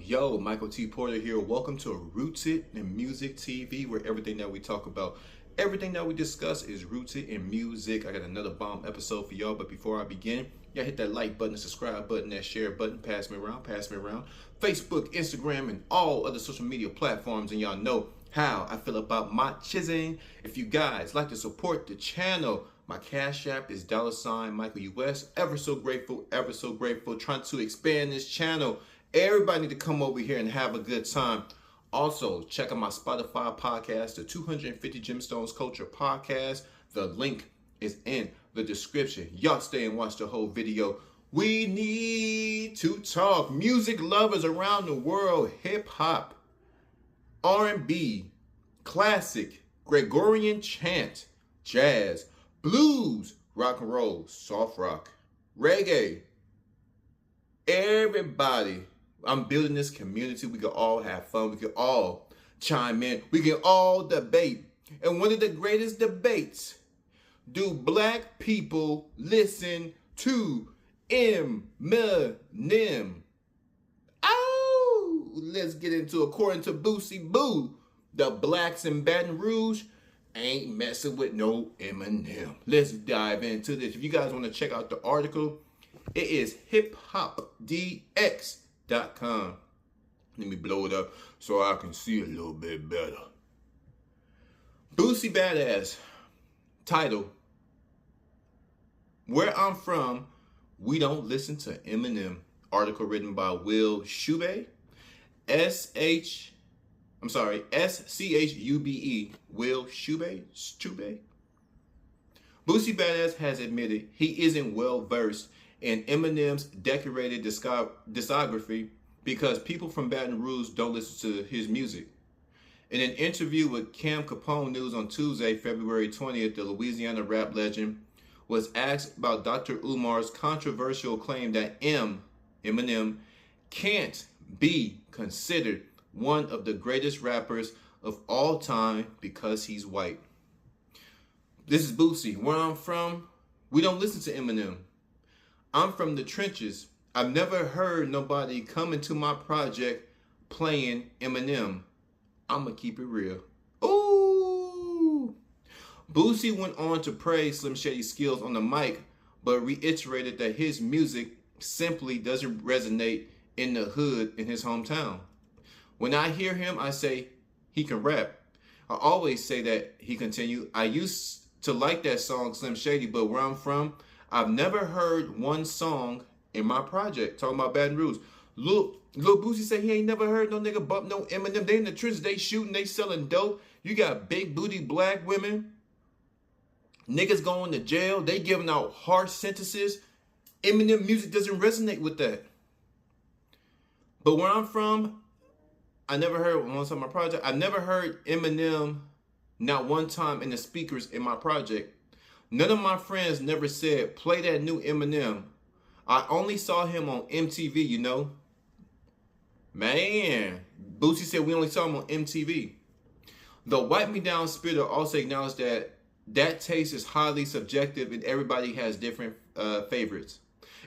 Yo, Michael T. Porter here. Welcome to Rooted in Music TV, where everything that we talk about, everything that we discuss is rooted in music. I got another bomb episode for y'all, but before I begin, y'all hit that like button, the subscribe button, that share button, pass me around. Facebook, Instagram, and all other social media platforms, and y'all know how I feel about my chiseling. If you guys like to support the channel, my Cash App is $ Michael US. Ever so grateful, trying to expand this channel. Everybody need to come over here and have a good time. Also, check out my Spotify podcast, the 250 Gemstones Culture Podcast. The link is in the description. Y'all stay and watch the whole video. We need to talk. Music lovers around the world, hip hop, R&B, classic, Gregorian chant, jazz, blues, rock and roll, soft rock, reggae. Everybody. I'm building this community. We can all have fun. We can all chime in. We can all debate. And one of the greatest debates, do black people listen to Eminem? Oh, let's get into it. According to Boosie Boo, the blacks in Baton Rouge ain't messing with no Eminem. Let's dive into this. If you guys want to check out the article, it is hiphopdx.com. Let me blow it up so I can see a little bit better. Boosie Badazz, title, Where I'm From, We Don't Listen to Eminem. Article written by Will Schube, S-C-H-U-B-E, Will Schube. Boosie Badazz has admitted he isn't well versed in Eminem's decorated discography because people from Baton Rouge don't listen to his music. In an interview with Cam Capone News on Tuesday, February 20th, the Louisiana rap legend was asked about Dr. Umar's controversial claim that Eminem can't be considered one of the greatest rappers of all time because he's white. This is Boosie. Where I'm from, we don't listen to Eminem. I'm from the trenches. I've never heard nobody come into my project playing Eminem. I'ma keep it real. Ooh. Boosie went on to praise Slim Shady's skills on the mic, but reiterated that his music simply doesn't resonate in the hood in his hometown. When I hear him, I say he can rap. I always say that, he continued. I used to like that song Slim Shady, but where I'm from, I've never heard one song in my project. Talking about Baton Rouge. Lil Boosie said he ain't never heard no nigga bump no Eminem. They in the trenches, they shooting, they selling dope. You got big booty black women. Niggas going to jail. They giving out harsh sentences. Eminem music doesn't resonate with that. But where I'm from, I never heard one song in my project. I never heard Eminem not one time in the speakers in my project. None of my friends never said, play that new Eminem. I only saw him on MTV, you know. Man, Boosie said we only saw him on MTV. The Wipe Me Down spitter also acknowledged that taste is highly subjective and everybody has different favorites.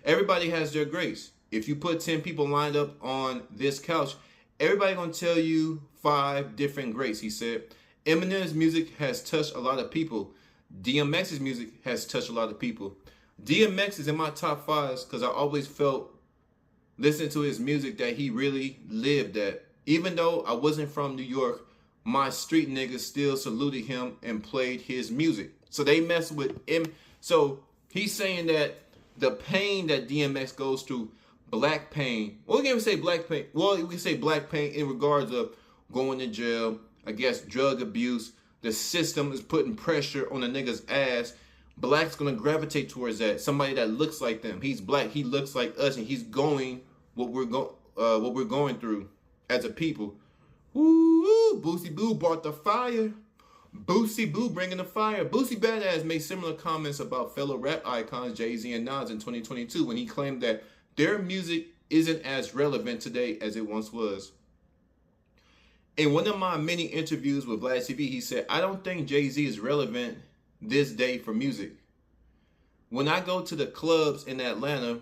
Everybody has their greats. If you put 10 people lined up on this couch, everybody gonna tell you 5 different greats, he said. Eminem's music has touched a lot of people. DMX's music has touched a lot of people. DMX is in my top 5s because I always felt, listening to his music, that he really lived that. Even though I wasn't from New York, my street niggas still saluted him and played his music. So they mess with him. So he's saying that the pain that DMX goes through, black pain. Well, we can't even say black pain. Well, we can say black pain in regards of going to jail, I guess drug abuse. The system is putting pressure on the nigga's ass. Black's gonna gravitate towards that. Somebody that looks like them. He's black. He looks like us, and he's going what we're going through as a people. Woo! Boosie Boo brought the fire. Boosie Boo bringing the fire. Boosie Badazz made similar comments about fellow rap icons Jay-Z and Nas in 2022 when he claimed that their music isn't as relevant today as it once was. In one of my many interviews with Vlad TV, he said, I don't think Jay-Z is relevant this day for music. When I go to the clubs in Atlanta,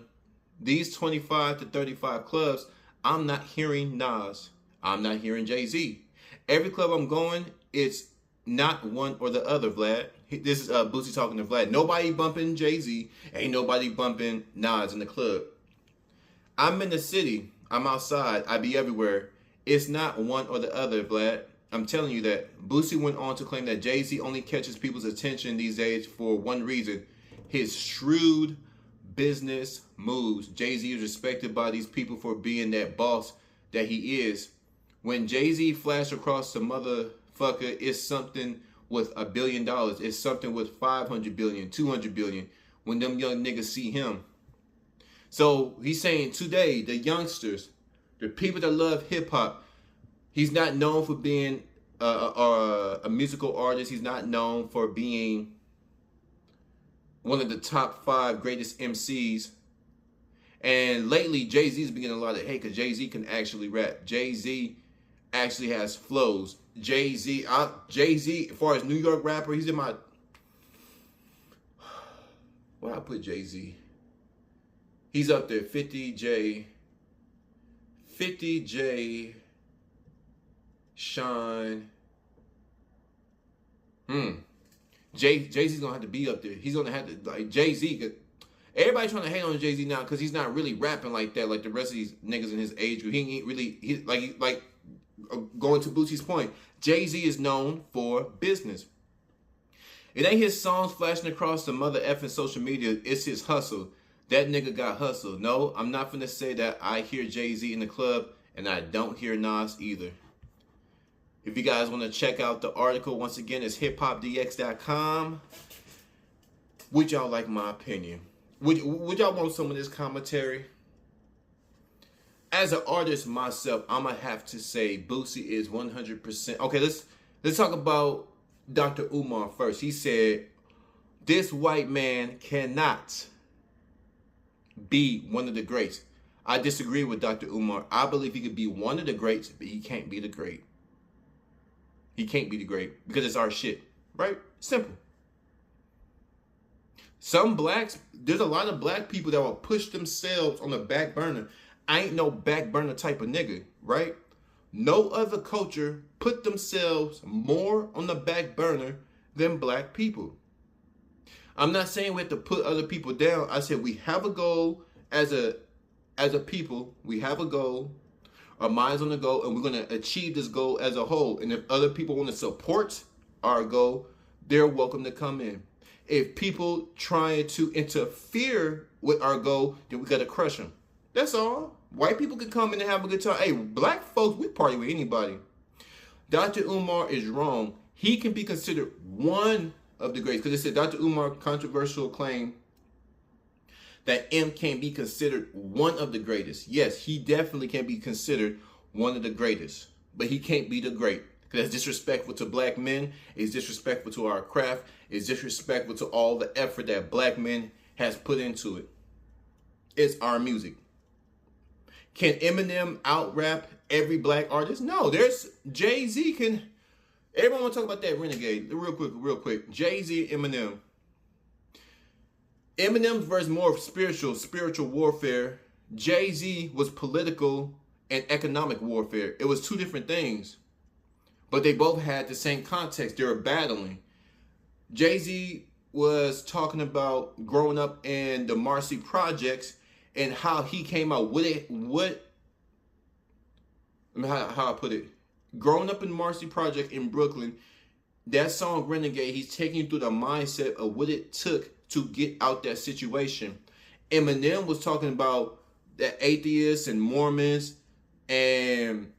these 25 to 35 clubs, I'm not hearing Nas. I'm not hearing Jay-Z. Every club I'm going, it's not one or the other, Vlad. This is Boosie talking to Vlad. Nobody bumping Jay-Z. Ain't nobody bumping Nas in the club. I'm in the city. I'm outside. I be everywhere. It's not one or the other, Vlad. I'm telling you that. Boosie went on to claim that Jay-Z only catches people's attention these days for one reason: his shrewd business moves. Jay-Z is respected by these people for being that boss that he is. When Jay-Z flashed across the motherfucker, it's something with $1 billion. It's something with 500 billion, 200 billion. When them young niggas see him. So he's saying today, the youngsters, the people that love hip hop, he's not known for being a musical artist. He's not known for being one of the top 5 greatest MCs. And lately, Jay-Z's been getting a lot of hate because Jay-Z can actually rap. Jay-Z actually has flows. Jay-Z, as far as New York rapper, he's in my... Where I put Jay-Z? He's up there, 50J, Sean. Jay-Z's gonna have to be up there. He's gonna have to, like, Jay-Z. Everybody trying to hate on Jay-Z now because he's not really rapping like that, like the rest of these niggas in his age group. He ain't really, like going to Boosie's point, Jay-Z is known for business. It ain't his songs flashing across the mother effing social media. It's his hustle. That nigga got hustle. No, I'm not finna say that I hear Jay-Z in the club and I don't hear Nas either. If you guys want to check out the article, once again, it's hiphopdx.com. Would y'all like my opinion? Would y'all want some of this commentary? As an artist myself, I'm going to have to say Boosie is 100%. Okay, let's talk about Dr. Umar first. He said, this white man cannot be one of the greats. I disagree with Dr. Umar. I believe he could be one of the greats, but he can't be the great. He can't be the great because it's our shit, right? Simple. There's a lot of black people that will push themselves on the back burner. I ain't no back burner type of nigga, right? No other culture put themselves more on the back burner than black people. I'm not saying we have to put other people down. I said we have a goal as a people. We have a goal. Our mind's on the goal, and we're going to achieve this goal as a whole. And if other people want to support our goal, they're welcome to come in. If people trying to interfere with our goal, then we got to crush them. That's all. White people can come in and have a good time. Hey, black folks, we party with anybody. Dr. Umar is wrong. He can be considered one of the greats. Because it said Dr. Umar controversial claim that M can be considered one of the greatest. Yes, he definitely can be considered one of the greatest. But he can't be the great. Because that's disrespectful to black men. It's disrespectful to our craft. It's disrespectful to all the effort that black men has put into it. It's our music. Can Eminem out-rap every black artist? No, there's Jay-Z can... Everyone want to talk about that Renegade. Real quick. Jay-Z, Eminem. Eminem's verse more of spiritual warfare. Jay-Z was political and economic warfare. It was two different things. But they both had the same context. They were battling. Jay-Z was talking about growing up in the Marcy Projects and how he came out with it. How I put it. Growing up in Marcy Project in Brooklyn, that song Renegade, he's taking you through the mindset of what it took to get out that situation. Eminem was talking about the atheists and Mormons and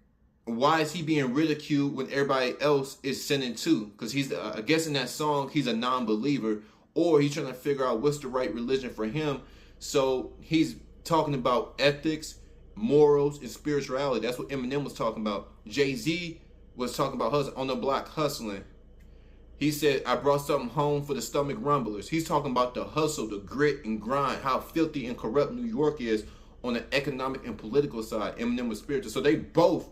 why is he being ridiculed when everybody else is sinning too? Because he's, I guess in that song, he's a non-believer, or he's trying to figure out what's the right religion for him. So he's talking about ethics, morals, and spirituality. That's what Eminem was talking about. Jay-Z was talking about on the block hustling. He said, I brought something home for the stomach rumblers. He's talking about the hustle, the grit and grind, how filthy and corrupt New York is on the economic and political side. Eminem was spiritual. So they both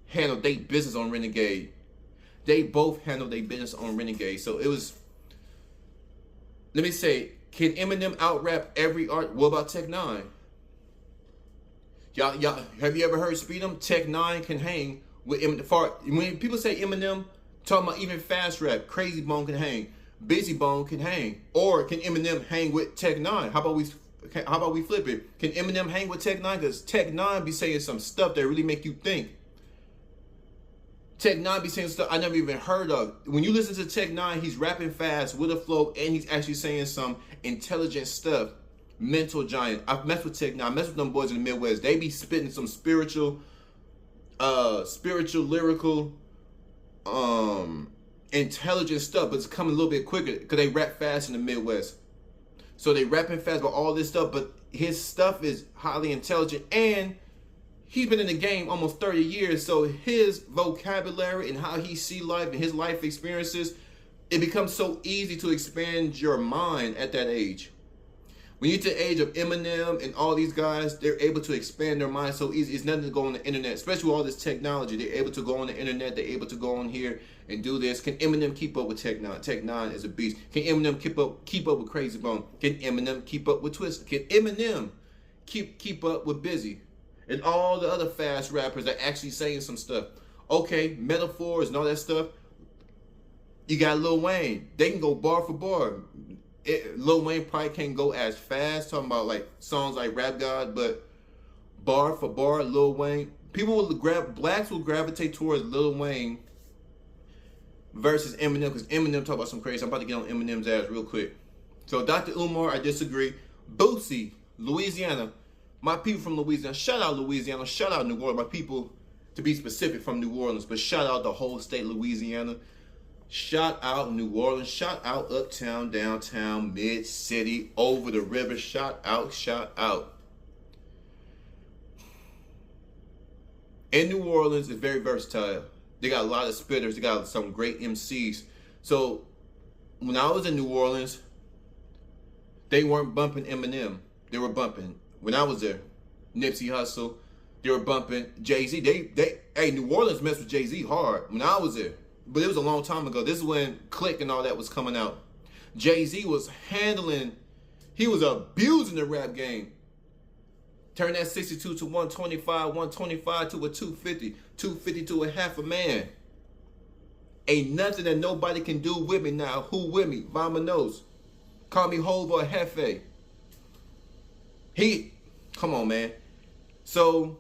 handled their business on Renegade. So it was, let me say, can Eminem out-rap every art? What about Tech 9? Y'all, have you ever heard Speed'em? Tech 9 can hang with Eminem. When people say Eminem, talking about even fast rap, Crazy Bone can hang, Busy Bone can hang, or can Eminem hang with Tech 9? How about we flip it? Can Eminem hang with Tech 9? Because Tech 9 be saying some stuff that really make you think. Tech 9 be saying stuff I never even heard of. When you listen to Tech 9, he's rapping fast with a flow, and he's actually saying some intelligent stuff. Mental giant. I've messed with Tech 9. I messed with them boys in the Midwest. They be spitting some spiritual, lyrical, intelligent stuff, but it's coming a little bit quicker because they rap fast in the Midwest. So they rapping fast about all this stuff, but his stuff is highly intelligent, and he's been in the game almost 30 years, so his vocabulary and how he see life and his life experiences, it becomes so easy to expand your mind at that age. When you're to the age of Eminem and all these guys, they're able to expand their mind so easy. It's nothing to go on the internet, especially with all this technology. They're able to go on the internet. They're able to go on here and do this. Can Eminem keep up with Tech 9? Tech 9 is a beast. Can Eminem keep up with Crazy Bone? Can Eminem keep up with Twist? Can Eminem keep up with Busy? And all the other fast rappers are actually saying some stuff. Okay, metaphors and all that stuff. You got Lil Wayne. They can go bar for bar. Lil Wayne probably can't go as fast, talking about like songs like Rap God, but bar for bar, Lil Wayne. Blacks will gravitate towards Lil Wayne versus Eminem, because Eminem talk about some crazy. I'm about to get on Eminem's ass real quick. So Dr. Umar, I disagree. Boosie, Louisiana. My people from Louisiana. Shout out Louisiana. Shout out New Orleans. My people, to be specific, from New Orleans, but shout out the whole state of Louisiana. Shout out New Orleans. Shout out uptown, downtown, mid-city, over the river. Shout out, shout out. In New Orleans, it's very versatile. They got a lot of spitters. They got some great MCs. So when I was in New Orleans, they weren't bumping Eminem. They were bumping, when I was there, Nipsey Hussle. They were bumping Jay-Z. Hey, New Orleans messed with Jay-Z hard when I was there. But it was a long time ago. This is when Click and all that was coming out. Jay-Z was he was abusing the rap game. Turn that 62 to 125, 125 to a 250, 250 to a half a man. Ain't nothing that nobody can do with me now. Who with me? Vamonos. Call me Hov or Hefe. Come on, man. So,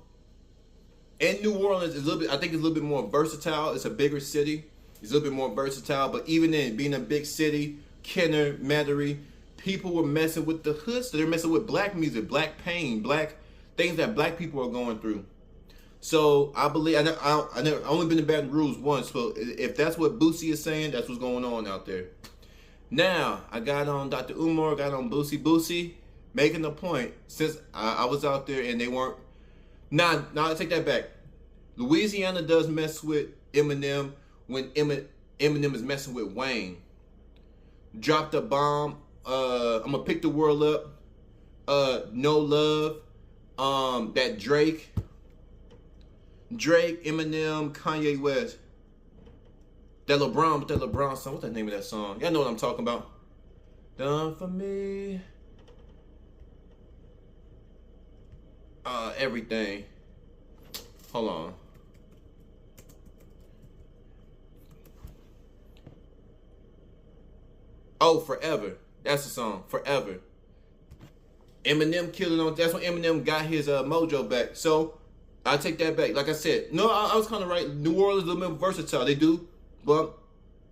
in New Orleans, I think it's a little bit more versatile. It's a bigger city. It's a little bit more versatile. But even in being a big city, Kenner, Metairie, people were messing with the hood. So they're messing with black music, black pain, black things that black people are going through. So I believe, I never only been to Baton Rouge once. So if that's what Boosie is saying, that's what's going on out there. Now, I got on Dr. Umar, got on Boosie. Boosie making the point, since I was out there and they weren't. Now I take that back. Louisiana does mess with Eminem when Eminem is messing with Wayne. Dropped a bomb. I'm gonna pick the world up. No Love. That Drake, Eminem, Kanye West. That LeBron song. What's the name of that song? Y'all know what I'm talking about. Done for me. Everything. Hold on. Oh, Forever. That's the song. Forever. Eminem killed it on. That's when Eminem got his mojo back. So I take that back. Like I said, no, I was kind of right. New Orleans is a little bit versatile. They do bump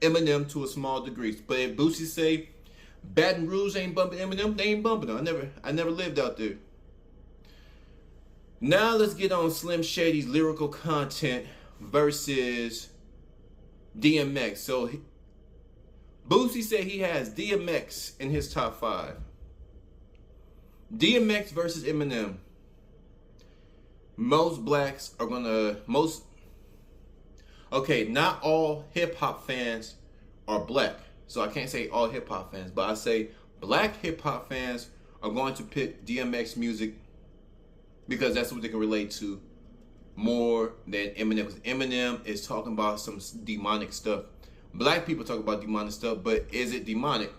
Eminem to a small degree. But if Boosie say Baton Rouge ain't bumping Eminem, they ain't bumping him. I never lived out there. Now let's get on Slim Shady's lyrical content versus DMX. So Boosie said he has DMX in his top 5. DMX versus Eminem. Most blacks are okay, not all hip-hop fans are black. So I can't say all hip-hop fans, but I say black hip-hop fans are going to pick DMX music because that's what they can relate to more than Eminem. Because Eminem is talking about some demonic stuff. Black people talk about demonic stuff, but is it demonic?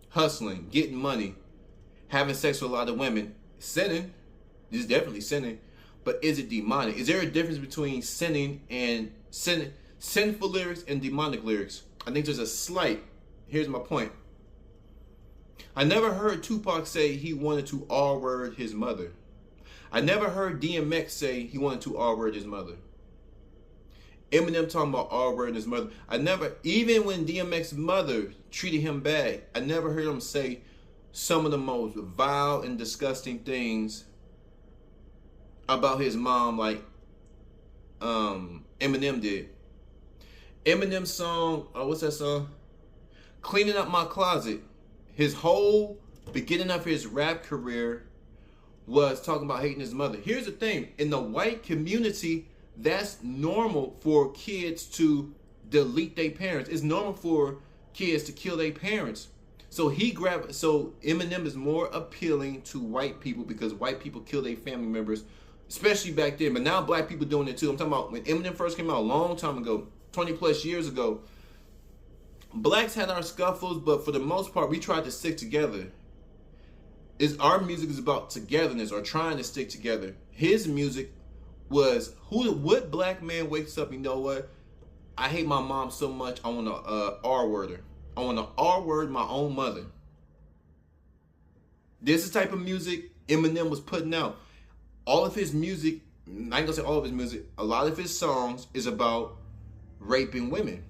Hustling, getting money, having sex with a lot of women, sinning. This is definitely sinning. but is it demonic? Is there a difference between sinning and sinful lyrics and demonic lyrics? I think there's a slight. Here's my point. I never heard Tupac say he wanted to R-word his mother. I never heard DMX say he wanted to R-word his mother. Eminem talking about R-word his mother. I never, even when DMX's mother treated him bad, I never heard him say some of the most vile and disgusting things about his mom like Eminem did. Eminem's song, what's that song? Cleaning Up My Closet. His whole beginning of his rap career was talking about hating his mother. Here's the thing. In the white community, that's normal for kids to delete their parents. It's normal for kids to kill their parents. So Eminem is more appealing to white people because white people kill their family members, especially back then. But now black people doing it too. I'm talking about when Eminem first came out a long time ago, 20 plus years ago. Blacks had our scuffles, but for the most part, we tried to stick together. Our music is about togetherness or trying to stick together. His music was, what black man wakes up, you know what? I hate my mom so much, I want to R-word her. I want to R-word my own mother. This is the type of music Eminem was putting out. All of his music, I ain't gonna say all of his music, a lot of his songs is about raping women.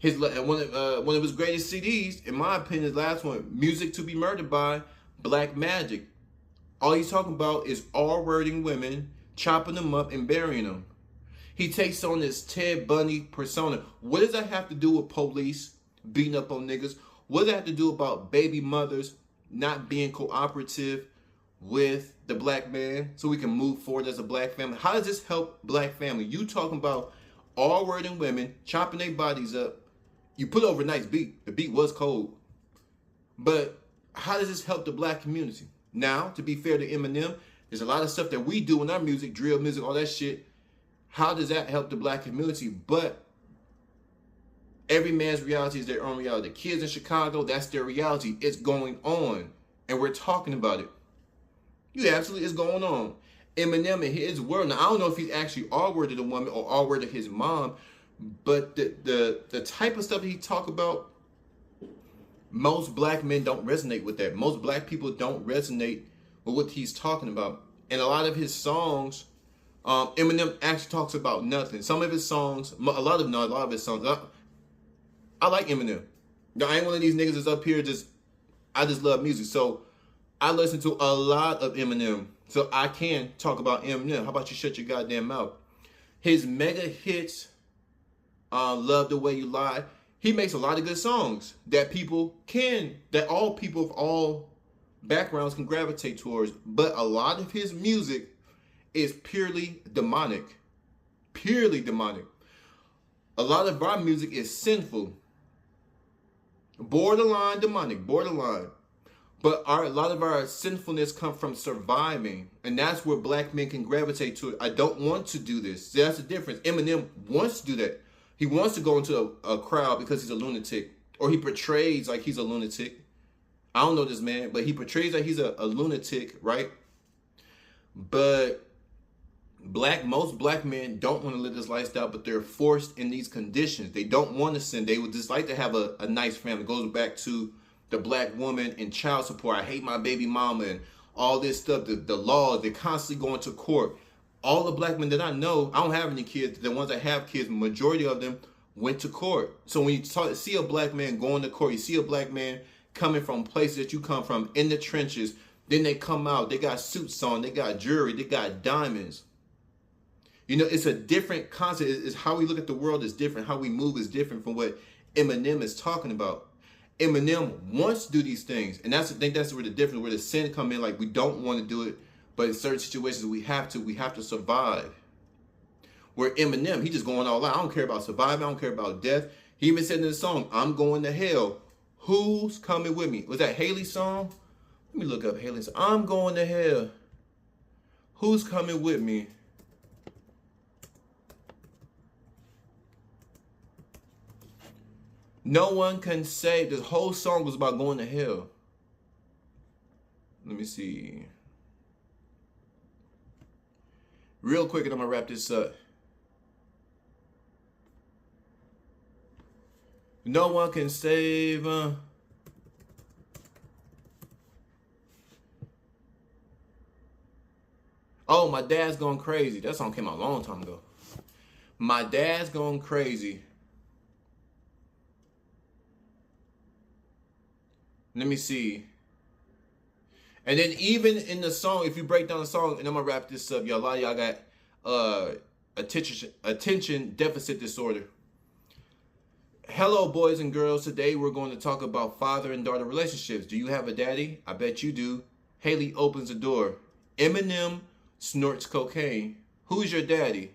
One of his greatest CDs, in my opinion, his last one, Music to Be Murdered By, Black Magic. All he's talking about is R-wording women, chopping them up and burying them. He takes on this Ted Bundy persona. What does that have to do with police beating up on niggas? What does that have to do about baby mothers not being cooperative with the black man so we can move forward as a black family? How does this help black family? You talking about R-wording women, chopping their bodies up. You put over a nice beat. The beat was cold. But how does this help the black community? Now, to be fair to Eminem, there's a lot of stuff that we do in our music, drill music, all that shit. How does that help the black community? But every man's reality is their own reality. The kids in Chicago, that's their reality. It's going on. And we're talking about it. Yeah, absolutely, it's going on. Eminem in his world. Now, I don't know if he's actually R-worded a woman or R-worded his mom, but the type of stuff that he talk about, most black men don't resonate with that. Most black people don't resonate with what he's talking about. And a lot of his songs, Eminem actually talks about nothing. Some of his songs, a lot of his songs, I like Eminem. I ain't one of these niggas that's up here I just love music. So I listen to a lot of Eminem. So I can talk about Eminem. How about you shut your goddamn mouth? His mega hits, Love the Way You Lie. He makes a lot of good songs that all people of all backgrounds can gravitate towards. But a lot of his music is purely demonic. Purely demonic. A lot of our music is sinful. Borderline demonic. Borderline. But a lot of our sinfulness comes from surviving. And that's where black men can gravitate to it. I don't want to do this. That's the difference. Eminem wants to do that. He wants to go into a crowd because he's a lunatic. Or he portrays like he's a lunatic. I don't know this man, but he portrays like he's a lunatic, right? But most black men don't want to live this lifestyle, but they're forced in these conditions. They don't want to sin. They would just like to have a nice family. It goes back to the black woman and child support. I hate my baby mama and all this stuff. The laws, they're constantly going to court. All the black men that I know, I don't have any kids. The ones that have kids, majority of them went to court. So when you see a black man going to court, you see a black man coming from places that you come from in the trenches, then they come out, they got suits on, they got jewelry, they got diamonds. You know, it's a different concept. It's how we look at the world is different. How we move is different from what Eminem is talking about. Eminem wants to do these things. And I think that's where the difference, where the sin come in. Like, we don't want to do it, but in certain situations we have to survive. Where Eminem, he just going all out. I don't care about surviving. I don't care about death. He even said in the song, I'm going to hell. Who's coming with me? Was that Haley's song? Let me look up Haley's song. I'm going to hell. Who's coming with me? No one can say. This whole song was about going to hell. Let me see. Real quick, and I'm gonna wrap this up. No one can save. Oh, my dad's going crazy. That song came out a long time ago. My dad's going crazy. Let me see. And then even in the song, if you break down the song, and I'm gonna wrap this up, y'all. A lot of y'all got attention deficit disorder. Hello, boys and girls. Today we're going to talk about father and daughter relationships. Do you have a daddy? I bet you do. Haley opens the door. Eminem snorts cocaine. Who's your daddy?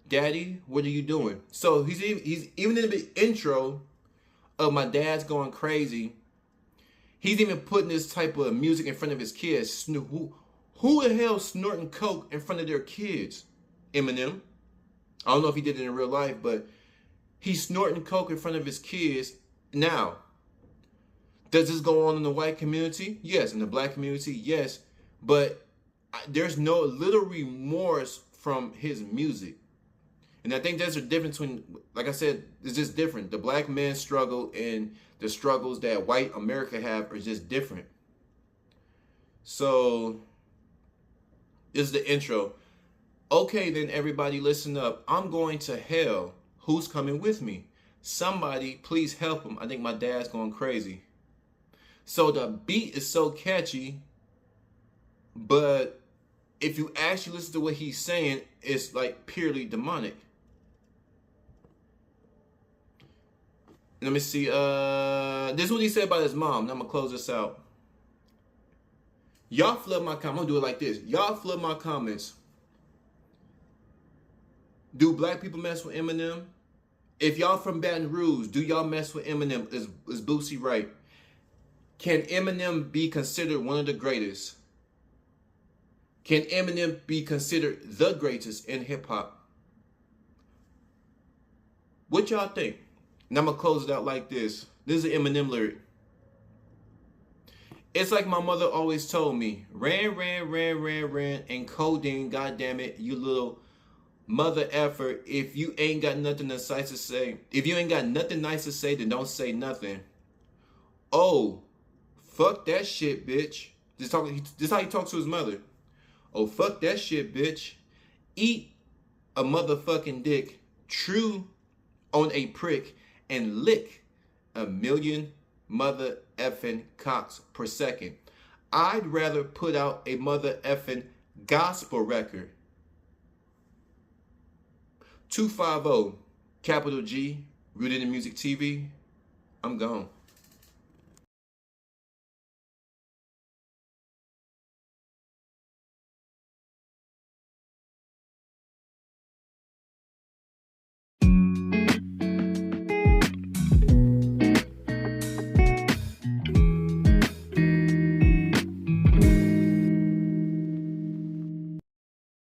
Daddy, what are you doing? So he's even in the intro of my dad's going crazy. He's even putting this type of music in front of his kids. Who the hell snorting coke in front of their kids? Eminem. I don't know if he did it in real life, but he's snorting coke in front of his kids. Now, does this go on in the white community? Yes. In the black community? Yes. But there's no little remorse from his music. And I think there's a difference between, like I said, it's just different. The black man's struggle and the struggles that white America have are just different. So, this is the intro. Okay, then everybody listen up. I'm going to hell. Who's coming with me? Somebody, please help him. I think my dad's going crazy. So the beat is so catchy, but if you actually listen to what he's saying, it's like purely demonic. Let me see. This is what he said about his mom. Now I'm gonna close this out. Y'all flood my comments. I'm gonna do it like this. Y'all flood my comments. Do black people mess with Eminem? If y'all from Baton Rouge, do y'all mess with Eminem? Is Boosie right? Can Eminem be considered one of the greatest? Can Eminem be considered the greatest in hip hop? What y'all think? And I'm going to close it out like this. This is an Eminem lyric. It's like my mother always told me, ran, and codeine, goddammit, you little mother effer. If you ain't got nothing nice to say, then don't say nothing. Oh, fuck that shit, bitch. This is how he talks to his mother. Oh, fuck that shit, bitch. Eat a motherfucking dick, true on a prick, and lick a million mother effing cocks per second. I'd rather put out a mother effing gospel record. 250, capital G, Rooted in Music TV. I'm gone.